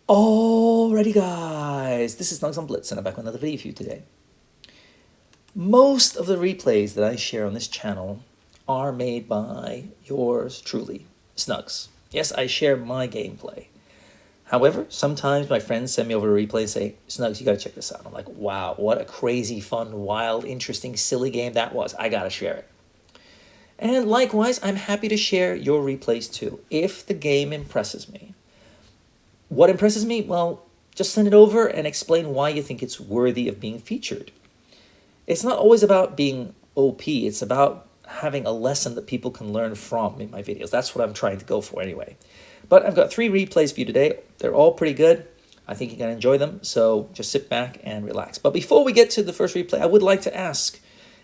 Alrighty guys, this is snugsonblitz and I'm back with another video for you today. Most of the replays that I share on this channel are made by yours truly, Snugs. Yes, I share my gameplay. However, sometimes my friends send me over a replay and say, Snugs, you gotta check this out. I'm like, wow, what a crazy, fun, wild, interesting, silly game that was. I gotta share it. And likewise, I'm happy to share your replays too, if the game impresses me. What impresses me? Well, just send it over and explain why you think it's worthy of being featured. It's not always about being OP. It's about having a lesson that people can learn from in my videos. That's what I'm trying to go for anyway. But I've got 3 replays for you today. They're all pretty good. I think you're going to enjoy them. So just sit back and relax. But before we get to the first replay, I would like to ask,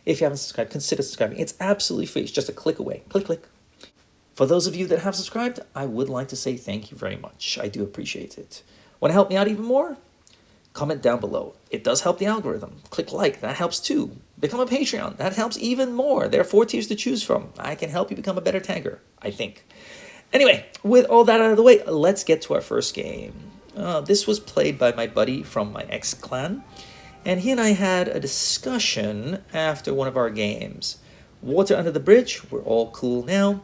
if you haven't subscribed, consider subscribing. It's absolutely free. It's just a click away. Click, click. For those of you that have subscribed, I would like to say thank you very much. I do appreciate it. Want to help me out even more? Comment down below. It does help the algorithm. Click like, that helps too. Become a Patreon, that helps even more. There are 4 tiers to choose from. I can help you become a better tagger, I think. Anyway, with all that out of the way, let's get to our first game. This was played by my buddy from my ex-clan, and he and I had a discussion after one of our games. Water under the bridge, we're all cool now.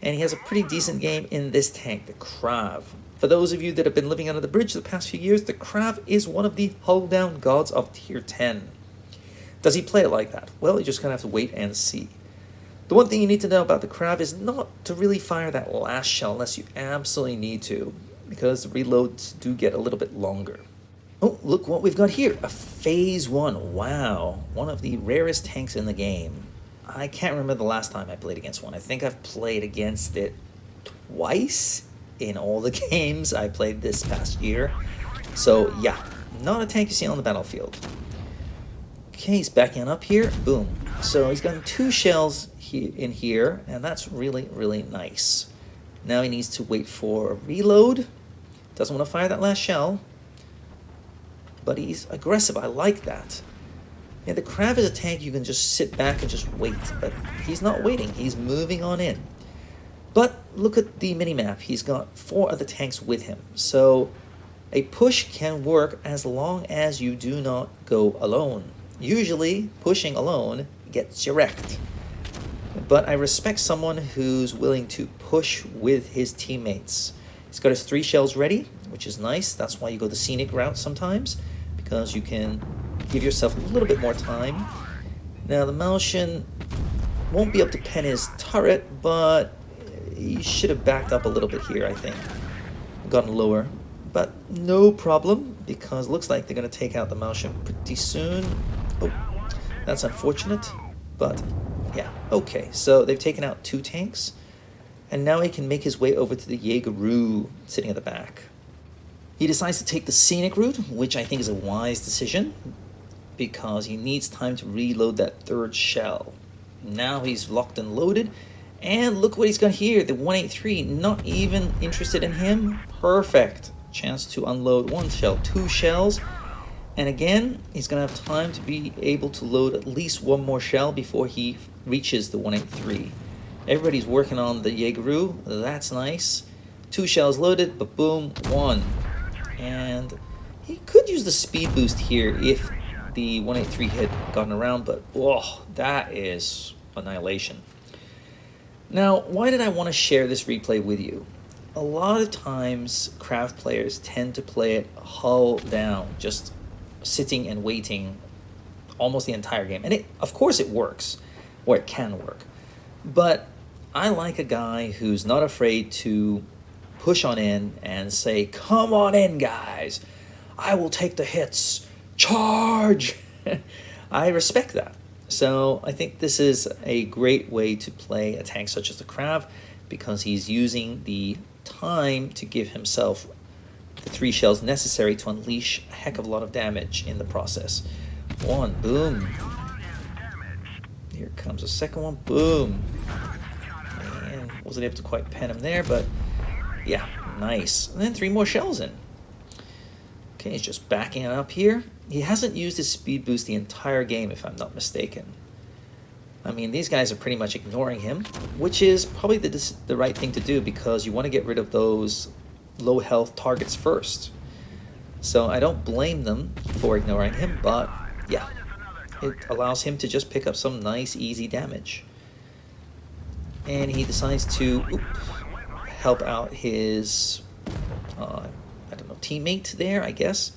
And he has a pretty decent game in this tank, the Krav. For those of you that have been living under the bridge the past few years, the Krav is one of the hull-down gods of tier 10. Does he play it like that? Well, you're just going to have to wait and see. The one thing you need to know about the Krav is not to really fire that last shell unless you absolutely need to, because the reloads do get a little bit longer. Oh, look what we've got here, a Phase 1. Wow, one of the rarest tanks in the game. I can't remember the last time I played against one. I think I've played against it twice in all the games I played this past year. So yeah, not a tank you see on the battlefield. Okay, he's backing up here. Boom. So he's gotten 2 shells in here, and that's really, really nice. Now he needs to wait for a reload. Doesn't want to fire that last shell. But he's aggressive. I like that. Yeah, the Krav is a tank you can just sit back and just wait, but he's not waiting, he's moving on in. But look at the minimap, he's got 4 other tanks with him, so a push can work as long as you do not go alone. Usually, pushing alone gets you wrecked. But I respect someone who's willing to push with his teammates. He's got his 3 shells ready, which is nice. That's why you go the scenic route sometimes, because you can give yourself a little bit more time. Now the Malshin won't be able to pen his turret, but he should have backed up a little bit here, I think. Gotten lower, but no problem, because it looks like they're going to take out the Malshin pretty soon. Oh, that's unfortunate, but yeah, okay. So they've taken out 2 tanks, and now he can make his way over to the Jaegeru sitting at the back. He decides to take the scenic route, which I think is a wise decision, because he needs time to reload that 3rd shell. Now he's locked and loaded, and look what he's got here, the 183, not even interested in him. Perfect chance to unload 1 shell, 2 shells, and again, he's gonna have time to be able to load at least 1 more shell before he reaches the 183. Everybody's working on the Jaegeru, that's nice. 2 shells loaded, but boom, 1. And he could use the speed boost here if the 183 had gotten around, but oh, that is annihilation. Now, why did I want to share this replay with you? A lot of times, Krav players tend to play it hull down, just sitting and waiting almost the entire game. And of course it works, or it can work. But I like a guy who's not afraid to push on in and say, come on in, guys. I will take the hits. Charge! I respect that. So I think this is a great way to play a tank such as the Krav, because he's using the time to give himself the 3 shells necessary to unleash a heck of a lot of damage in the process. 1, boom. Here comes a second one, boom. And wasn't able to quite pen him there, but yeah, nice. And then 3 more shells in. Okay, he's just backing up here. He hasn't used his speed boost the entire game, if I'm not mistaken. I mean, these guys are pretty much ignoring him, which is probably the right thing to do, because you want to get rid of those low health targets first. So I don't blame them for ignoring him, but yeah, it allows him to just pick up some nice, easy damage. And he decides to help out his, I don't know, teammate there, I guess.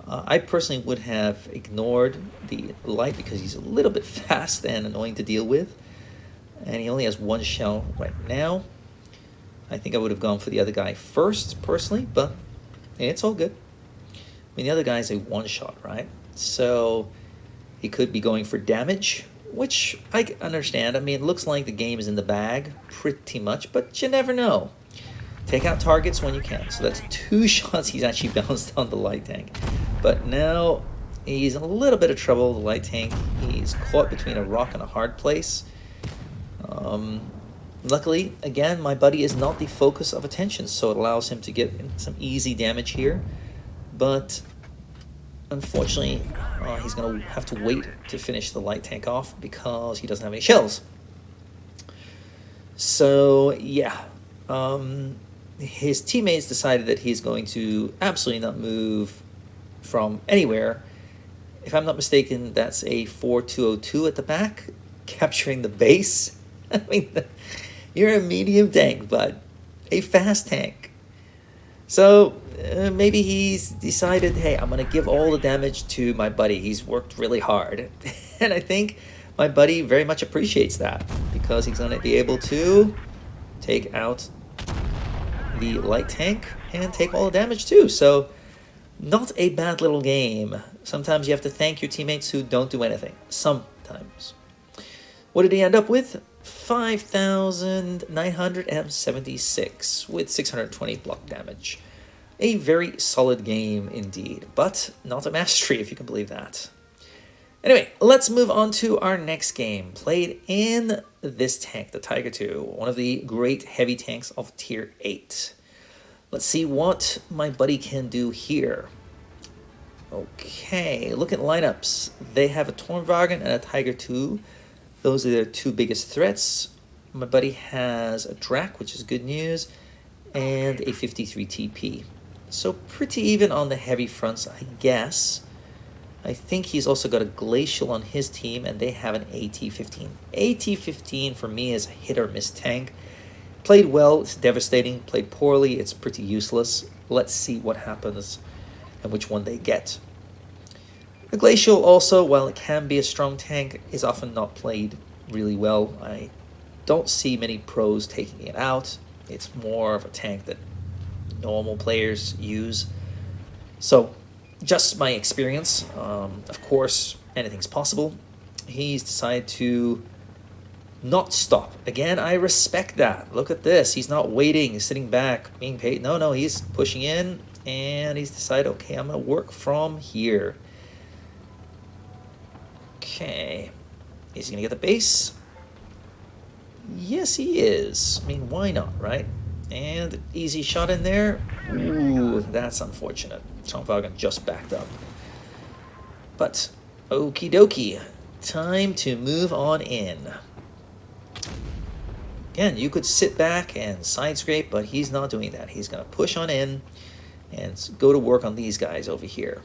I personally would have ignored the light because he's a little bit fast and annoying to deal with. And he only has one shell right now. I think I would have gone for the other guy first, personally, but it's all good. I mean, the other guy's a one-shot, right? So he could be going for damage, which I understand. I mean, it looks like the game is in the bag pretty much, but you never know. Take out targets when you can. So that's 2 shots he's actually bounced on the light tank. But now he's in a little bit of trouble, the light tank. He's caught between a rock and a hard place. Luckily, again, my buddy is not the focus of attention, so it allows him to get some easy damage here. But unfortunately, he's going to have to wait to finish the light tank off because he doesn't have any shells. So, yeah. His teammates decided that he's going to absolutely not move from anywhere. If I'm not mistaken, that's a 4202 at the back, capturing the base. I mean, you're a medium tank, but a fast tank. So maybe he's decided, hey, I'm going to give all the damage to my buddy. He's worked really hard. And I think my buddy very much appreciates that because he's going to be able to take out the light tank and take all the damage too. So not a bad little game. Sometimes you have to thank your teammates who don't do anything. Sometimes. What did he end up with? 5,976 with 620 block damage. A very solid game indeed, but not a mastery if you can believe that. Anyway, let's move on to our next game, played in this tank, the Tiger II, one of the great heavy tanks of Tier 8. Let's see what my buddy can do here. Okay, look at lineups. They have a Tornwagen and a Tiger II. Those are their 2 biggest threats. My buddy has a Drac, which is good news, and a 53 TP. So pretty even on the heavy fronts, I guess. I think he's also got a Glacial on his team, and they have an AT-15. AT-15 for me is a hit or miss tank. Played well, it's devastating. Played poorly, it's pretty useless. Let's see what happens and which one they get. The Glacial also, while it can be a strong tank, is often not played really well. I don't see many pros taking it out. It's more of a tank that normal players use. So, just my experience. Of course, anything's possible. He's decided to not stop. Again, I respect that. Look at this. He's not waiting, he's sitting back, being paid. No, he's pushing in, and he's decided, okay, I'm going to work from here. Okay. Is he going to get the base? Yes, he is. I mean, why not, right? And easy shot in there. Ooh, that's unfortunate. Tornwagen just backed up. But, okie dokie. Time to move on in. Again, you could sit back and side scrape, but he's not doing that. He's going to push on in and go to work on these guys over here.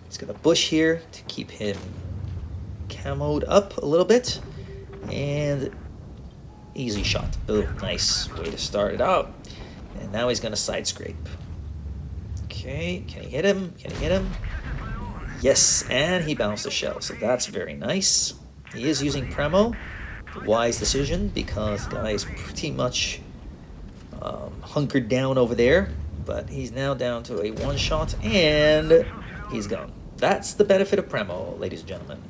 He's going to bush here to keep him camoed up a little bit. And easy shot. Boom. Nice way to start it out. And now he's going to side scrape. Okay. Can he hit him? Can he hit him? Yes. And he bounced the shell. So that's very nice. He is using Premo. Wise decision because the guy is pretty much hunkered down over there. But he's now down to a one shot and he's gone. That's the benefit of Premo, ladies and gentlemen.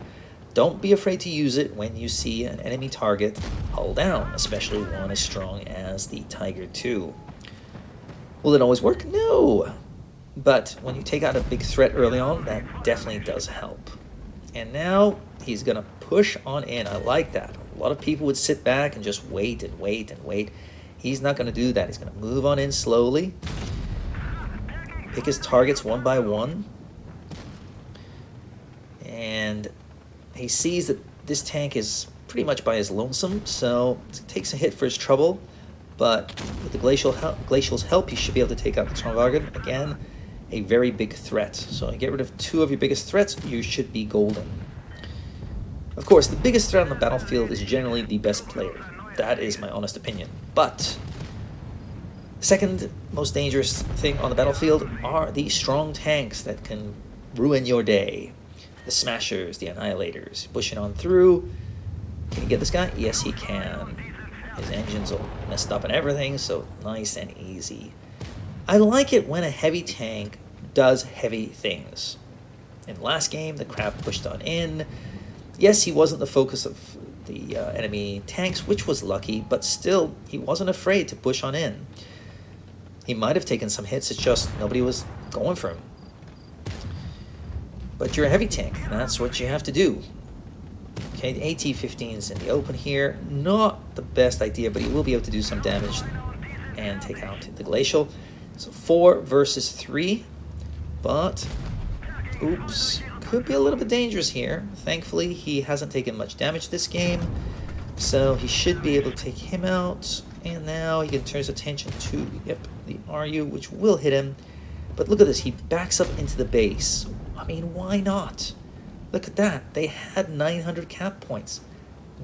Don't be afraid to use it when you see an enemy target hull down, especially one as strong as the Tiger II. Will it always work? No. But when you take out a big threat early on, that definitely does help. And now he's going to push on in. I like that. A lot of people would sit back and just wait and wait and wait. He's not going to do that. He's going to move on in slowly. Pick his targets one by one. And he sees that this tank is pretty much by his lonesome, so it takes a hit for his trouble. But with the Glacial's help, he should be able to take out the Tornwagen again. a very big threat. So you get rid of 2 of your biggest threats, you should be golden. Of course, the biggest threat on the battlefield is generally the best player. That is my honest opinion. But the second most dangerous thing on the battlefield are the strong tanks that can ruin your day. The smashers, the annihilators, pushing on through. Can you get this guy? Yes, he can. His engine's all messed up and everything, so nice and easy. I like it when a heavy tank does heavy things. In the last game, the crab pushed on in. Yes, he wasn't the focus of the enemy tanks, which was lucky, but still, he wasn't afraid to push on in. He might have taken some hits, it's just nobody was going for him. But you're a heavy tank, that's what you have to do. Okay, the AT-15 is in the open here. Not the best idea, but he will be able to do some damage and take out the Glacial. So 4 versus 3, but oops, could be a little bit dangerous here. Thankfully, he hasn't taken much damage this game, so he should be able to take him out. And now he can turn his attention to, the RU, which will hit him. But look at this, he backs up into the base. I mean, why not? Look at that, they had 900 cap points.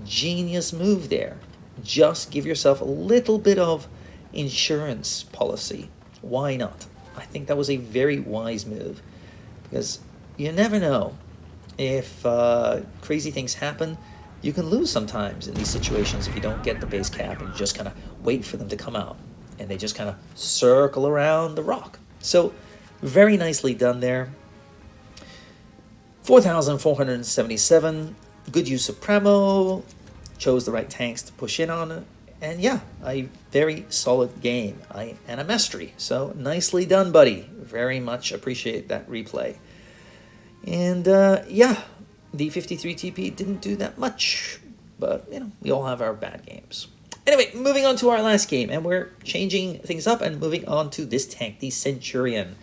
Genius move there. Just give yourself a little bit of insurance policy. Why not? I think that was a very wise move, because you never know. If crazy things happen, you can lose sometimes in these situations if you don't get the base cap and you just kind of wait for them to come out and they just kind of circle around the rock. So very nicely done there. 4,477, good use of Pramo, chose the right tanks to push in on it, and yeah, a very solid game, and a mastery. So nicely done, buddy. Very much appreciate that replay. And yeah, the 53 TP didn't do that much, but you know, we all have our bad games. Anyway, moving on to our last game, and we're changing things up and moving on to this tank, the Centurion.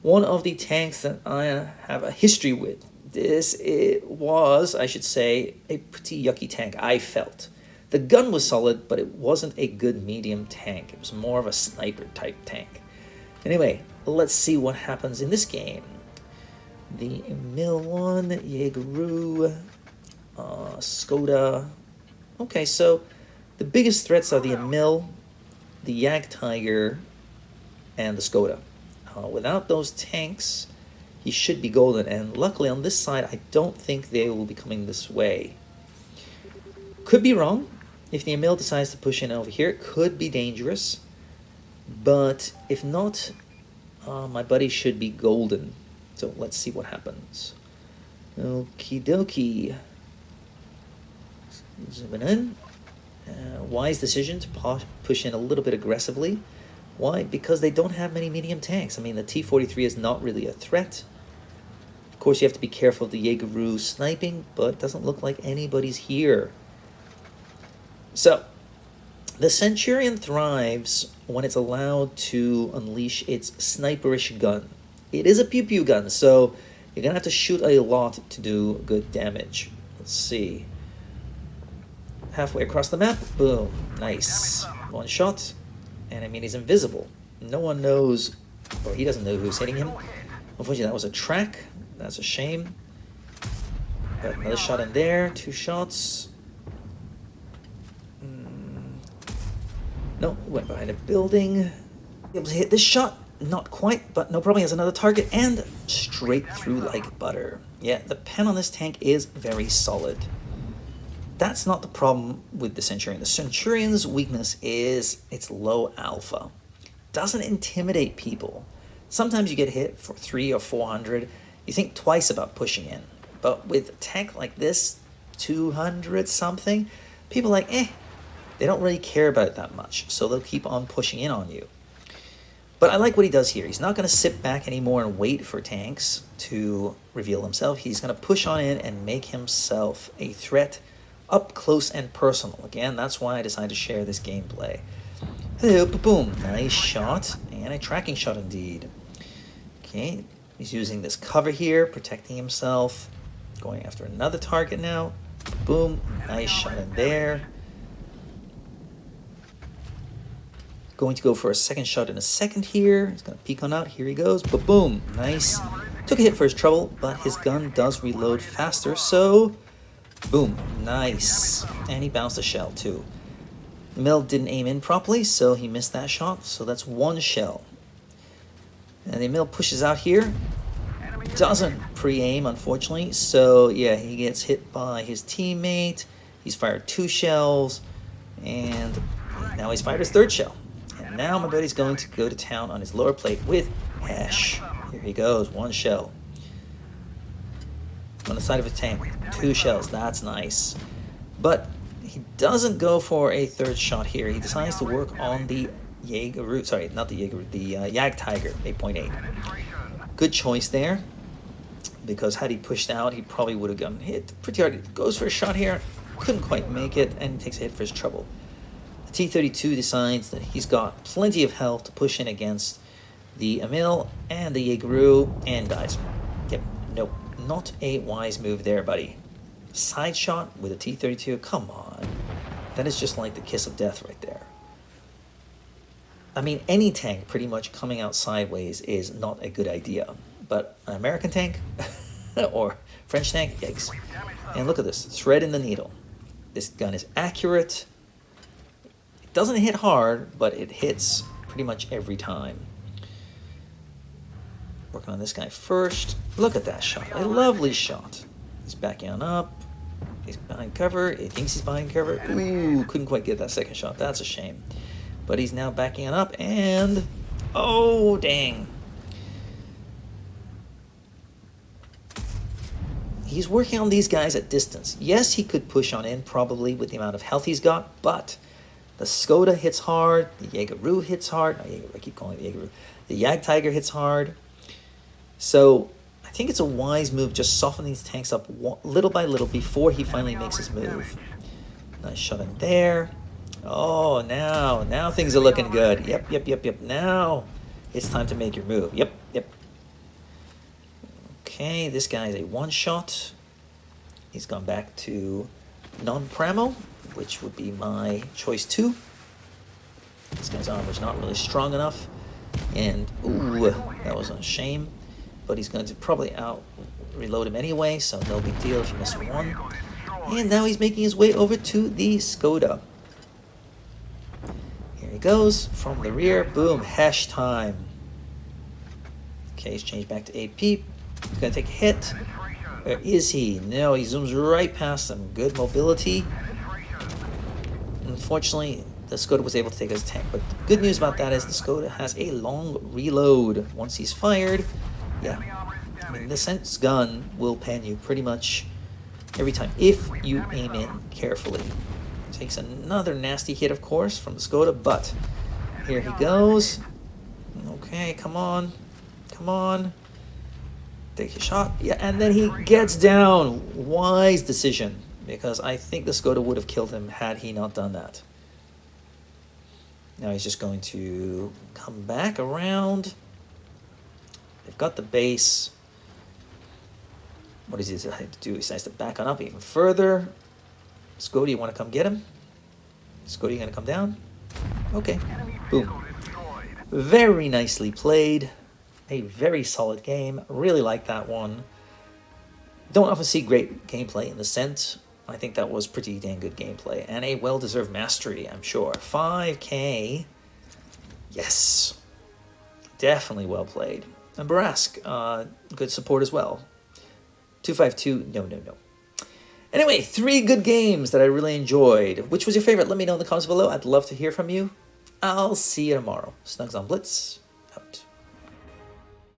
One of the tanks that I have a history with. It was, I should say, a pretty yucky tank, I felt. The gun was solid, but it wasn't a good medium tank. It was more of a sniper type tank. Anyway, let's see what happens in this game. The Mil-1, Jaegeru, Skoda. Okay, so the biggest threats are the Emil, the Jagdtiger, and the Skoda. Without those tanks, he should be golden, and luckily on this side, I don't think they will be coming this way. Could be wrong. If the Emil decides to push in over here, it could be dangerous. But if not, my buddy should be golden. So let's see what happens. Okie dokie. Zooming in. Wise decision to push in a little bit aggressively. Why? Because they don't have many medium tanks. I mean, the T-43 is not really a threat. Of course, you have to be careful of the Jaegeru sniping, but it doesn't look like anybody's here. So, the Centurion thrives when it's allowed to unleash its sniperish gun. It is a pew-pew gun, so you're going to have to shoot a lot to do good damage. Let's see. Halfway across the map, boom, nice. One shot. And I mean, he's invisible. No one knows, or he doesn't know who's hitting him. Unfortunately, that was a track. That's a shame. Got another shot in there. 2 shots. No, went behind a building. Able to hit this shot. Not quite, but no problem. He has another target, and straight through like butter. Yeah, the pen on this tank is very solid. That's not the problem with the Centurion. The Centurion's weakness is its low alpha. Doesn't intimidate people. Sometimes you get hit for 300 or 400. You think twice about pushing in. But with a tank like this, 200 something, people are like, they don't really care about it that much. So they'll keep on pushing in on you. But I like what he does here. He's not going to sit back anymore and wait for tanks to reveal themselves. He's going to push on in and make himself a threat up close and personal. Again, that's why I decided to share this gameplay. Hello, boom. Nice shot, and a tracking shot indeed. Okay, he's using this cover here, protecting himself. Going after another target now. Boom, nice shot in there. Going to go for a second shot in a second here. He's going to peek on out. Here he goes. Ba-boom. Nice. Took a hit for his trouble, but his gun does reload faster, so boom. Nice. And he bounced a shell too. The mill didn't aim in properly, so he missed that shot. So that's one shell. And the mill pushes out here. Doesn't pre-aim, unfortunately. So yeah, he gets hit by his teammate. He's fired 2 shells. And now he's fired his 3rd shell. And now my buddy's going to go to town on his lower plate with Hash. Here he goes, 1 shell. On the side of his tank, 2 shells, that's nice. But he doesn't go for a 3rd shot here. He decides to work on the Jaeger, sorry, not the Jaeger, the Jagdtiger 8.8. Good choice there, because had he pushed out, he probably would have gotten hit pretty hard. He goes for a shot here, couldn't quite make it, and he takes a hit for his trouble. The T-32 decides that he's got plenty of health to push in against the Emil and the Jaegeru, and dies. Yep, nope, not a wise move there, buddy. Side shot with a T-32, come on. That is just like the kiss of death right there. I mean, any tank pretty much coming out sideways is not a good idea. But an American tank or French tank, yikes. And look at this, thread in the needle. This gun is accurate. It doesn't hit hard, but it hits pretty much every time. Working on this guy first. Look at that shot, a lovely shot. He's backing on up. He's behind cover. He thinks he's behind cover. Ooh, couldn't quite get that second shot. That's a shame. But he's now backing it up, and oh, dang. He's working on these guys at distance. Yes, he could push on in, probably, with the amount of health he's got, but the Skoda hits hard, the Jaegeru hits hard. I keep calling it the Jaegeru. The Jagdtiger hits hard. So I think it's a wise move, just soften these tanks up little by little before he finally makes his move. Nice shot in there. Oh, now things are looking good. Yep. Now it's time to make your move. Yep. Okay, this guy is a 1-shot. He's gone back to non-pramo, which would be my choice 2. This guy's armor's not really strong enough. And, ooh, that was a shame. But he's going to probably out-reload him anyway, so no big deal if you miss one. And now he's making his way over to the Skoda. Here he goes, from the rear, boom, hash time. Okay, he's changed back to AP. He's going to take a hit. Where is he? No, he zooms right past him. Good mobility. Unfortunately, the Skoda was able to take his tank. But the good news about that is the Skoda has a long reload. Once he's fired, yeah. I mean, the Sense gun will pan you pretty much every time, if you aim in carefully. Takes another nasty hit, of course, from the Skoda, but here he goes. Okay, come on. Take a shot. Yeah, and then he gets down. Wise decision, because I think the Skoda would have killed him had he not done that. Now he's just going to come back around. They've got the base. What does he decide to do? He decides to back on up even further. Skoda, you want to come get him? Skoda, you going to come down? Okay. Boom. Very nicely played. A very solid game. Really like that one. Don't often see great gameplay in the Scent. I think that was pretty dang good gameplay. And a well-deserved mastery, I'm sure. 5K. Yes. Definitely well played. And Barask, good support as well. 252, no. Anyway, 3 good games that I really enjoyed. Which was your favorite? Let me know in the comments below. I'd love to hear from you. I'll see you tomorrow. Snugs on Blitz, out.